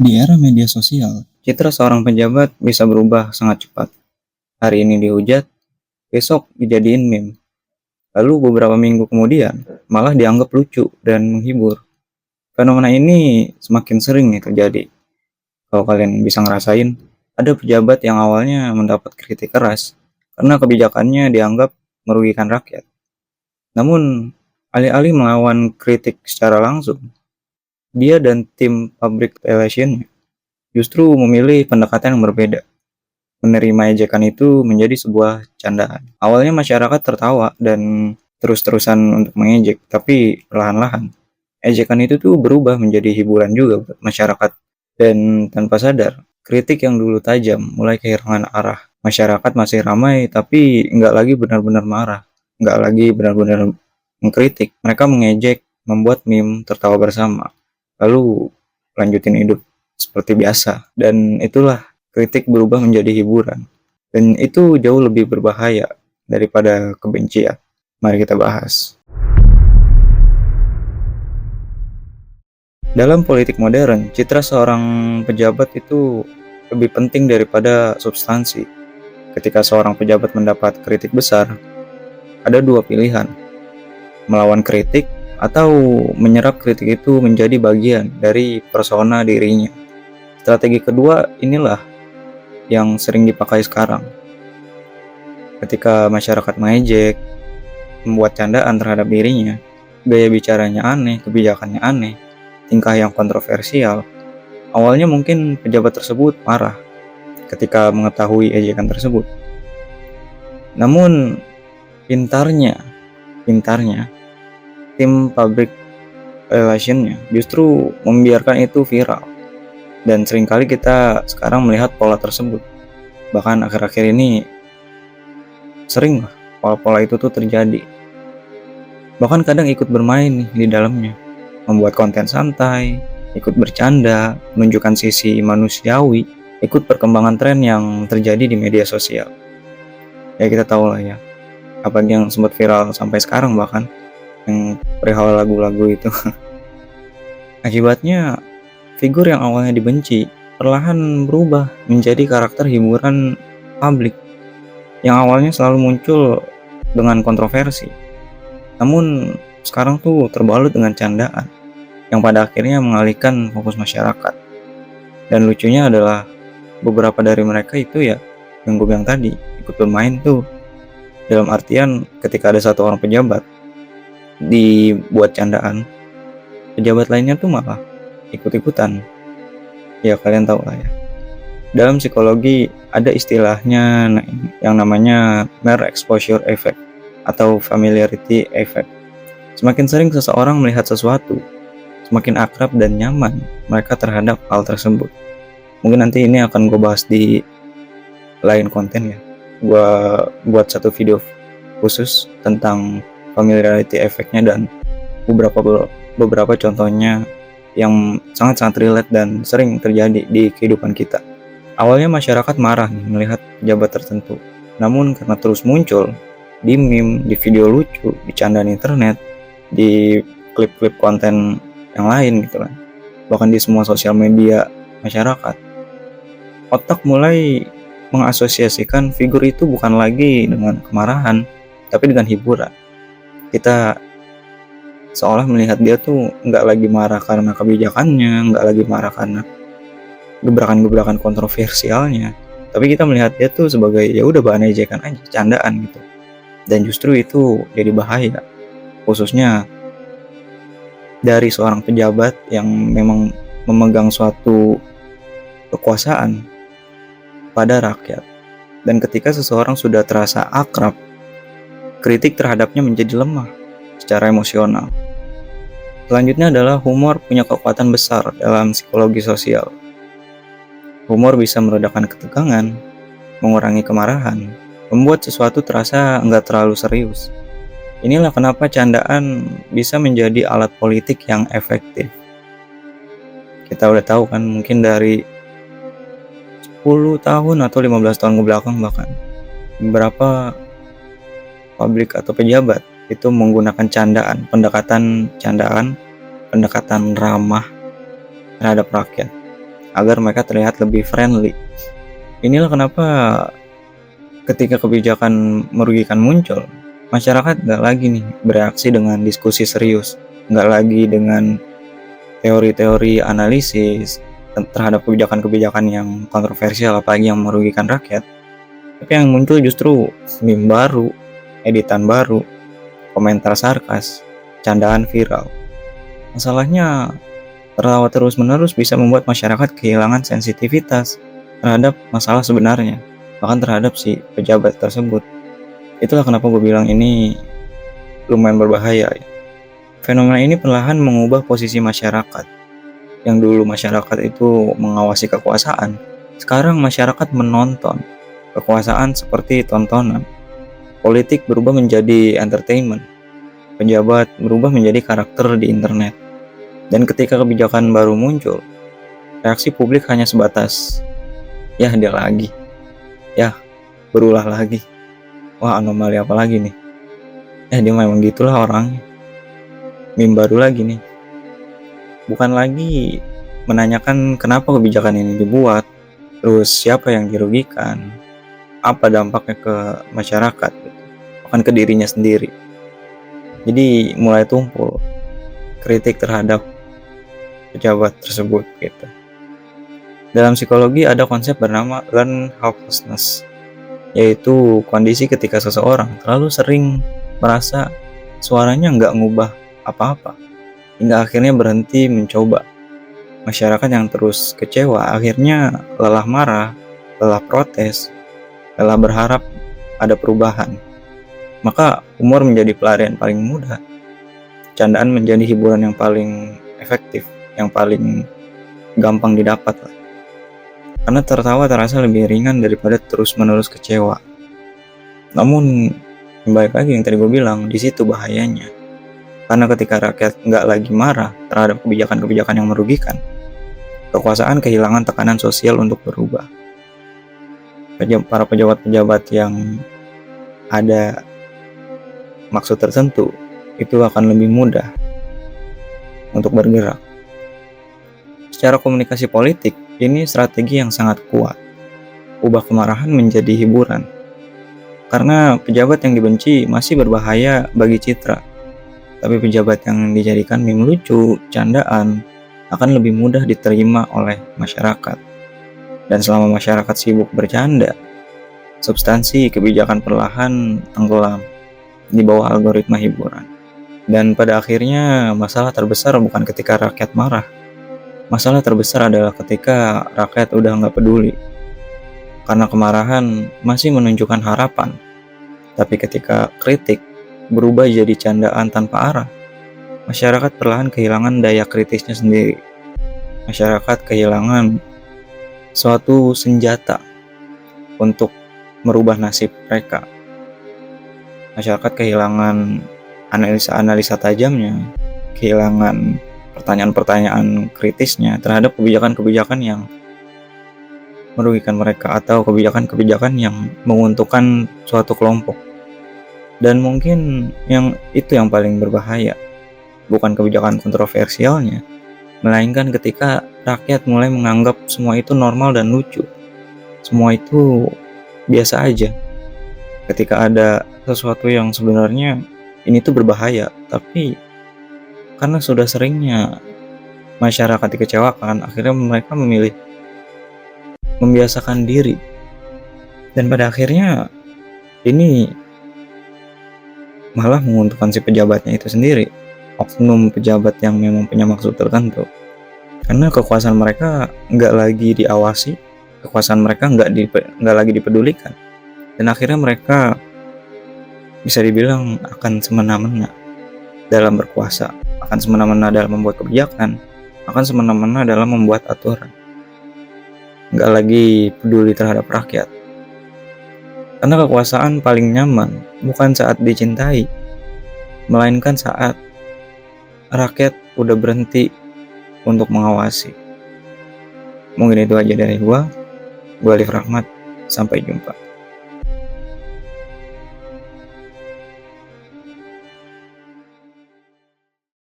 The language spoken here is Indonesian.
Di era media sosial, citra seorang pejabat bisa berubah sangat cepat. Hari ini dihujat, besok dijadiin meme. Lalu beberapa minggu kemudian, malah dianggap lucu dan menghibur. Fenomena ini semakin sering nih terjadi. Kalau kalian bisa ngerasain, ada pejabat yang awalnya mendapat kritik keras karena kebijakannya dianggap merugikan rakyat. Namun, alih-alih melawan kritik secara langsung, dia dan tim public relations justru memilih pendekatan yang berbeda. Menerima ejekan itu menjadi sebuah candaan. Awalnya masyarakat tertawa dan terus-terusan untuk mengejek, tapi perlahan-lahan ejekan itu tuh berubah menjadi hiburan juga buat masyarakat. Dan tanpa sadar, kritik yang dulu tajam mulai kehilangan arah. Masyarakat masih ramai, tapi nggak lagi benar-benar marah. Nggak lagi benar-benar mengkritik. Mereka mengejek, membuat meme, tertawa bersama. Lalu lanjutin hidup seperti biasa. Dan itulah, kritik berubah menjadi hiburan. Dan itu jauh lebih berbahaya daripada kebencian. Mari kita bahas. Dalam politik modern, citra seorang pejabat itu lebih penting daripada substansi. Ketika seorang pejabat mendapat kritik besar, ada dua pilihan: melawan kritik atau menyerap kritik itu menjadi bagian dari persona dirinya. Strategi kedua inilah yang sering dipakai sekarang. Ketika masyarakat mengejek, membuat candaan terhadap dirinya, gaya bicaranya aneh, kebijakannya aneh, tingkah yang kontroversial, awalnya mungkin pejabat tersebut marah ketika mengetahui ejekan tersebut. Namun pintarnya tim public relations-nya justru membiarkan itu viral. Dan seringkali kita sekarang melihat pola tersebut. Bahkan akhir-akhir ini sering lah pola-pola itu tuh terjadi. Bahkan kadang ikut bermain nih di dalamnya, membuat konten santai, ikut bercanda, menunjukkan sisi manusiawi, ikut perkembangan tren yang terjadi di media sosial. Ya kita tahu lah ya, apa yang sempat viral sampai sekarang bahkan, yang perihal lagu-lagu itu. Akibatnya, figur yang awalnya dibenci perlahan berubah menjadi karakter hiburan publik yang awalnya selalu muncul dengan kontroversi. Namun sekarang tuh terbalut dengan candaan yang pada akhirnya mengalihkan fokus masyarakat. Dan lucunya adalah beberapa dari mereka itu ya yang gue bilang tadi, ikut bermain tuh. Dalam artian ketika ada satu orang pejabat dibuat candaan, pejabat lainnya tuh malah ikut-ikutan. Ya kalian tahu lah ya. Dalam psikologi ada istilahnya yang namanya mere exposure effect atau familiarity effect. Semakin sering seseorang melihat sesuatu, semakin akrab dan nyaman mereka terhadap hal tersebut. Mungkin nanti ini akan gue bahas di lain konten ya. Gue buat satu video khusus tentang familiarity effect-nya dan beberapa contohnya yang sangat-sangat relate dan sering terjadi di kehidupan kita. Awalnya masyarakat marah nih melihat pejabat tertentu. Namun karena terus muncul di meme, di video lucu, di candaan internet, di klip-klip konten yang lain gitu kan, bahkan di semua sosial media masyarakat, otak mulai mengasosiasikan figur itu bukan lagi dengan kemarahan, tapi dengan hiburan. Kita seolah melihat dia tuh nggak lagi marah karena kebijakannya, nggak lagi marah karena gebrakan-gebrakan kontroversialnya, tapi kita melihat dia tuh sebagai ya udah bahan ejekan aja, candaan gitu. Dan justru itu jadi bahaya, khususnya dari seorang pejabat yang memang memegang suatu kekuasaan pada rakyat. Dan ketika seseorang sudah terasa akrab, kritik terhadapnya menjadi lemah secara emosional. Selanjutnya adalah humor punya kekuatan besar dalam psikologi sosial. Humor bisa meredakan ketegangan, mengurangi kemarahan, membuat sesuatu terasa nggak terlalu serius. Inilah kenapa candaan bisa menjadi alat politik yang efektif. Kita udah tahu kan, mungkin dari 10 tahun atau 15 tahun ke belakang bahkan, beberapa publik atau pejabat itu menggunakan candaan, pendekatan ramah terhadap rakyat. agar mereka terlihat lebih friendly. Inilah kenapa ketika kebijakan merugikan muncul, masyarakat nggak lagi nih bereaksi dengan diskusi serius, nggak lagi dengan teori-teori analisis terhadap kebijakan-kebijakan yang kontroversial apalagi yang merugikan rakyat. Tapi yang muncul justru meme baru, editan baru, komentar sarkas, candaan viral. Masalahnya, tertawa terus-menerus bisa membuat masyarakat kehilangan sensitivitas terhadap masalah sebenarnya, bahkan terhadap si pejabat tersebut. Itulah kenapa gue bilang ini lumayan berbahaya. Fenomena ini perlahan mengubah posisi masyarakat. Yang dulu masyarakat itu mengawasi kekuasaan, sekarang masyarakat menonton kekuasaan seperti tontonan. Politik berubah menjadi entertainment, pejabat berubah menjadi karakter di internet. Dan ketika kebijakan baru muncul, reaksi publik hanya sebatas, ya dia lagi, ya berulah lagi, wah anomali apa lagi nih, dia memang gitulah orangnya, meme baru lagi nih. Bukan lagi menanyakan kenapa kebijakan ini dibuat, terus siapa yang dirugikan, apa dampaknya ke masyarakat, bukan ke dirinya sendiri. Jadi mulai tumpul kritik terhadap pejabat tersebut gitu. Dalam psikologi ada konsep bernama learned helplessness, yaitu kondisi ketika seseorang terlalu sering merasa suaranya nggak ngubah apa-apa, hingga akhirnya berhenti mencoba. Masyarakat yang terus kecewa akhirnya lelah marah, lelah protes, lelah berharap ada perubahan. Maka humor menjadi pelarian paling mudah, candaan menjadi hiburan yang paling efektif, yang paling gampang didapat lah. Karena tertawa terasa lebih ringan daripada terus-menerus kecewa. Namun, balik lagi yang tadi gue bilang, di situ bahayanya. Karena ketika rakyat nggak lagi marah terhadap kebijakan-kebijakan yang merugikan, kekuasaan kehilangan tekanan sosial untuk berubah. Para pejabat-pejabat yang ada maksud tertentu, itu akan lebih mudah untuk bergerak. Secara komunikasi politik, ini strategi yang sangat kuat. Ubah kemarahan menjadi hiburan. Karena pejabat yang dibenci masih berbahaya bagi citra. Tapi pejabat yang dijadikan meme lucu, candaan, akan lebih mudah diterima oleh masyarakat. Dan selama masyarakat sibuk bercanda, substansi kebijakan perlahan tenggelam di bawah algoritma hiburan. Dan pada akhirnya masalah terbesar bukan ketika rakyat marah. Masalah terbesar adalah ketika rakyat udah nggak peduli. Karena kemarahan masih menunjukkan harapan. Tapi ketika kritik berubah jadi candaan tanpa arah, masyarakat perlahan kehilangan daya kritisnya sendiri. Masyarakat kehilangan suatu senjata untuk merubah nasib mereka. Masyarakat kehilangan analisa-analisa tajamnya, kehilangan pertanyaan-pertanyaan kritisnya terhadap kebijakan-kebijakan yang merugikan mereka atau kebijakan-kebijakan yang menguntungkan suatu kelompok. Dan mungkin itu yang paling berbahaya, bukan kebijakan kontroversialnya, melainkan ketika rakyat mulai menganggap semua itu normal dan lucu. Semua itu biasa aja. Ketika ada sesuatu yang sebenarnya ini tuh berbahaya, tapi karena sudah seringnya masyarakat dikecewakan, akhirnya mereka memilih membiasakan diri. Dan pada akhirnya ini malah menguntungkan si pejabatnya itu sendiri, oknum pejabat yang memang punya maksud tertentu. Karena kekuasaan mereka nggak lagi diawasi, kekuasaan mereka nggak lagi dipedulikan, dan akhirnya mereka bisa dibilang akan semena-mena dalam berkuasa, akan semena-mena dalam membuat kebijakan, akan semena-mena dalam membuat aturan, nggak lagi peduli terhadap rakyat. Karena kekuasaan paling nyaman bukan saat dicintai, melainkan saat rakyat udah berhenti untuk mengawasi. Mungkin itu aja dari gua Alif Rahmat, sampai jumpa.